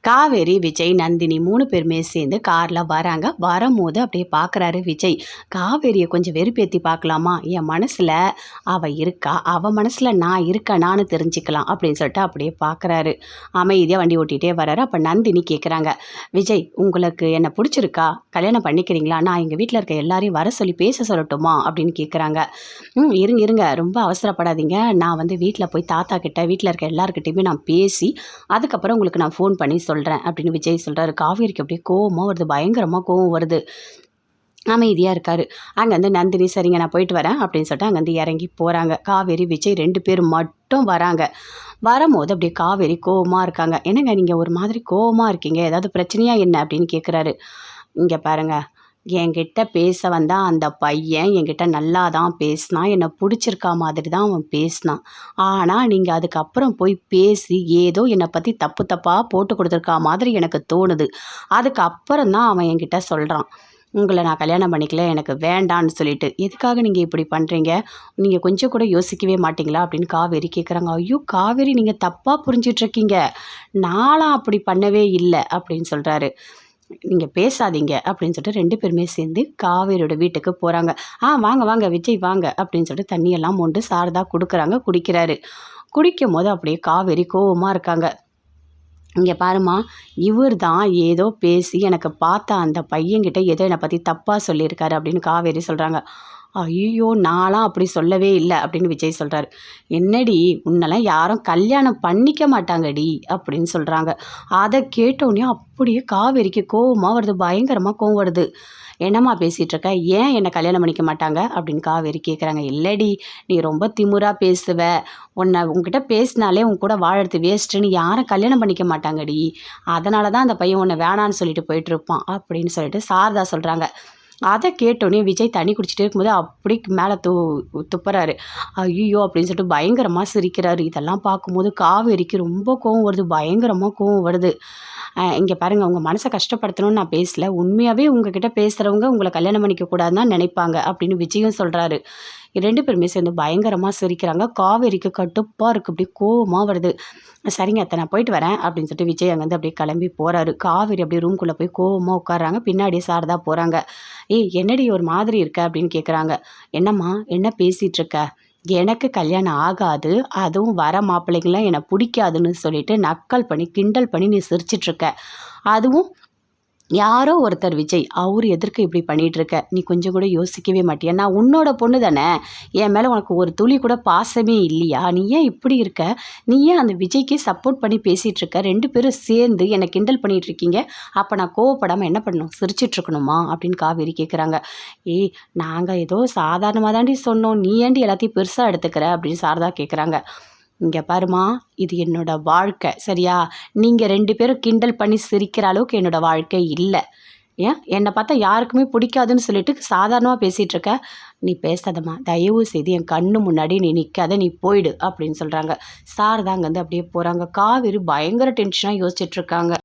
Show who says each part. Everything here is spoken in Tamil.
Speaker 1: காவேரி, விஜய், நந்தினி 3 பேருமே சேர்ந்து காரில் வராங்க. வரும்போது அப்படியே பார்க்குறாரு விஜய். காவேரியை கொஞ்சம் வெறுப்பேற்றி பார்க்கலாமா, என் மனசில் அவள் இருக்கா, அவள் மனசில் நான் இருக்கேனான்னு தெரிஞ்சுக்கலாம் அப்படின்னு சொல்லிட்டு அப்படியே பார்க்குறாரு. அமைதியாக வண்டி ஓட்டிகிட்டே வர்றாரு. அப்போ நந்தினி கேட்குறாங்க, விஜய் உங்களுக்கு என்னை பிடிச்சிருக்கா, கல்யாணம் பண்ணிக்கிறீங்களா, நான் எங்கள் வீட்டில் இருக்க எல்லாரையும் வர சொல்லி பேச சொல்லட்டுமா அப்படின்னு கேட்குறாங்க. இருங்க இருங்க, ரொம்ப அவசரப்படாதீங்க, நான் வந்து வீட்டில் போய் தாத்தா கிட்ட வீட்டில் இருக்க எல்லாருக்கிட்டையுமே நான் பேசி அதுக்கப்புறம் உங்களுக்கு நான் ஃபோன் பண்ணி சொல்கிறேன் அப்படின்னு விஜய் சொல்கிறாரு. காவேரிக்கு அப்படியே கோவமாக வருது, பயங்கரமாக கோவம் வருது. அமைதியாக இருக்காரு. அங்கேருந்து நந்தினி சரிங்க நான் போயிட்டு வரேன் அப்படின்னு சொல்லிட்டு அங்கேருந்து இறங்கி போகிறாங்க. காவேரி, விஜய் 2 பேர் மட்டும் வராங்க. வரும்போது அப்படியே காவேரி கோவமாக இருக்காங்க. என்னங்க நீங்கள் ஒரு மாதிரி கோவமாக இருக்கீங்க, ஏதாவது பிரச்சனையா என்ன அப்படின்னு கேட்குறாரு. இங்கே பாருங்க, என்கிட்ட பேச வந்தால் அந்த பையன் என்கிட்ட நல்லா தான் பேசினான், என்னை பிடிச்சிருக்கா மாதிரி தான் அவன் பேசினான். ஆனால் நீங்கள் அதுக்கப்புறம் போய் பேசி ஏதோ என்னை பற்றி தப்பு தப்பாக போட்டு கொடுத்துருக்கா மாதிரி எனக்கு தோணுது. அதுக்கப்புறம் தான் அவன் என்கிட்ட சொல்கிறான், உங்களை நான் கல்யாணம் பண்ணிக்கல, எனக்கு வேண்டான்னு சொல்லிட்டு. எதுக்காக நீங்கள் இப்படி பண்ணுறீங்க, நீங்கள் கொஞ்சம் கூட யோசிக்கவே மாட்டிங்களா அப்படின்னு காவேரி கேட்குறாங்க. ஐயோ காவேரி, நீங்கள் தப்பாக புரிஞ்சிட்ருக்கீங்க, நானும் அப்படி பண்ணவே இல்லை அப்படின்னு சொல்கிறாரு. நீங்கள் பேசாதீங்க அப்படின்னு சொல்லிட்டு 2 பேருமே சேர்ந்து காவேரியோட வீட்டுக்கு போகிறாங்க. வாங்க வாங்க விஜய் வாங்க அப்படின்னு சொல்லிட்டு தண்ணியெல்லாம் மொண்டு சாரதா கொடுக்குறாங்க. குடிக்கிறாரு. குடிக்கும் போது அப்படியே காவேரி கோவமாக இருக்காங்க. இங்கே பாருமா, இவர் தான் ஏதோ பேசி எனக்கு பார்த்த அந்த பையன்கிட்ட ஏதோ என்னை பற்றி தப்பாக சொல்லியிருக்காரு அப்படின்னு காவேரி சொல்கிறாங்க. ஐயோ நான்லாம் அப்படி சொல்லவே இல்லை அப்படின்னு விஜய் சொல்கிறாரு. என்னடி, உன்னெல்லாம் யாரும் கல்யாணம் பண்ணிக்க மாட்டாங்கடி அப்படின்னு சொல்கிறாங்க. அதை கேட்டோடனே அப்படியே காவேரிக்கு கோவமாக வருது, பயங்கரமாக கோவம் வருது. என்னம்மா பேசிகிட்டு இருக்க, ஏன் என்னை கல்யாணம் பண்ணிக்க மாட்டாங்க அப்படின்னு காவேரி கேட்குறாங்க. இல்லடி, நீ ரொம்ப திமுறாக பேசுவ, உங்ககிட்ட பேசினாலே உன் கூட வாழறது வேஸ்ட்டுன்னு யாரும் கல்யாணம் பண்ணிக்க மாட்டாங்கடி, அதனால தான் அந்த பையன் உன்னை வேணான்னு சொல்லிட்டு போயிட்டுருப்பான் அப்படின்னு சொல்லிட்டு சாரதா சொல்கிறாங்க. அதை கேட்டோன்னே விஜய் தண்ணி குடிச்சிட்டே இருக்கும்போது அப்படி மேலே துப்புறாரு. ஐயோ அப்படின்னு சொல்லிட்டு பயங்கரமாக சிரிக்கிறாரு. இதெல்லாம் பார்க்கும்போது காவேரிக்கு ரொம்ப கோவம் வருது, பயங்கரமாக கோவம் வருது. இங்கே பாருங்கள், உங்கள் மனசை கஷ்டப்படுத்தணும்னு நான் பேசல, உண்மையாகவே உங்ககிட்ட பேசுகிறவங்க உங்களை கல்யாணம் பண்ணிக்க கூடாதுன்னு தான் நினைப்பாங்க அப்படின்னு விஜயும் சொல்கிறாரு. 2 பேருமே சேர்ந்து பயங்கரமாக சிரிக்கிறாங்க. காவேரிக்கு கட்டுப்பாக இருக்குது, அப்படியே கோவமாக வருது. சரிங்க அத்தை, நான் போயிட்டு வரேன் அப்படின்னு சொல்லிட்டு விஜய் அங்கேருந்து அப்படியே கிளம்பி போகிறாரு. காவேரி அப்படியே ரூம்குள்ளே போய் கோவமாக உட்காடுறாங்க. பின்னாடியே சாரதா போகிறாங்க. என்னடி ஒரு மாதிரி இருக்க அப்படின்னு கேட்குறாங்க. என்னம்மா, என்ன பேசிகிட்டு இருக்க, எனக்கு கல்யாணம் ஆகாது, அதுவும் வர மாப்பிள்ளைங்களாம் என்னை பிடிக்காதுன்னு சொல்லிட்டு நக்கல் பண்ணி கிண்டல் பண்ணி நீ சிரிச்சிட்ருக்க, அதுவும் யாரோ ஒருத்தர் விஜய், அவர் எதற்கு இப்படி பண்ணிகிட்ருக்க, நீ கொஞ்சம் கூட யோசிக்கவே மாட்டியா, நான் உன்னோட பொண்ணு தானே, என் மேலே உனக்கு ஒரு துளி கூட பாசமே இல்லையா, நீ ஏன் இப்படி இருக்க, நீ ஏன் அந்த விஜய்க்கு சப்போர்ட் பண்ணி பேசிகிட்ருக்க, 2 பேரும் சேர்ந்து என்னை கிண்டல் பண்ணிகிட்ருக்கீங்க, அப்போ நான் கோவப்படாமல் என்ன பண்ணணும், சிரிச்சிட்ருக்கணுமா அப்படின்னு காவேரி கேட்குறாங்க. நாங்கள் ஏதோ சாதாரணமாக தாண்டி சொன்னோம், நீ ஏண்டி எல்லாத்தையும் பெருசாக எடுத்துக்கிற அப்படின்னு சாரதா கேட்குறாங்க. இங்கே பாருமா, இது என்னோட வாழ்க்கை சரியா, நீங்கள் 2 பேரும் கிண்டல் பண்ணி சிரிக்கிற அளவுக்கு என்னோடய வாழ்க்கை இல்லை. என்னை பார்த்தா யாருக்குமே பிடிக்காதுன்னு சொல்லிட்டு சாதாரணமாக பேசிகிட்ருக்க, நீ பேசாதம்மா, தயவு செய்து என் கண்ணு முன்னாடி நீ நிற்காத, நீ போயிடு அப்படின்னு சொல்கிறாங்க. சாரதா அங்கேருந்து அப்படியே போகிறாங்க. காவேரி பயங்கர டென்ஷனாக யோசிச்சுட்ருக்காங்க.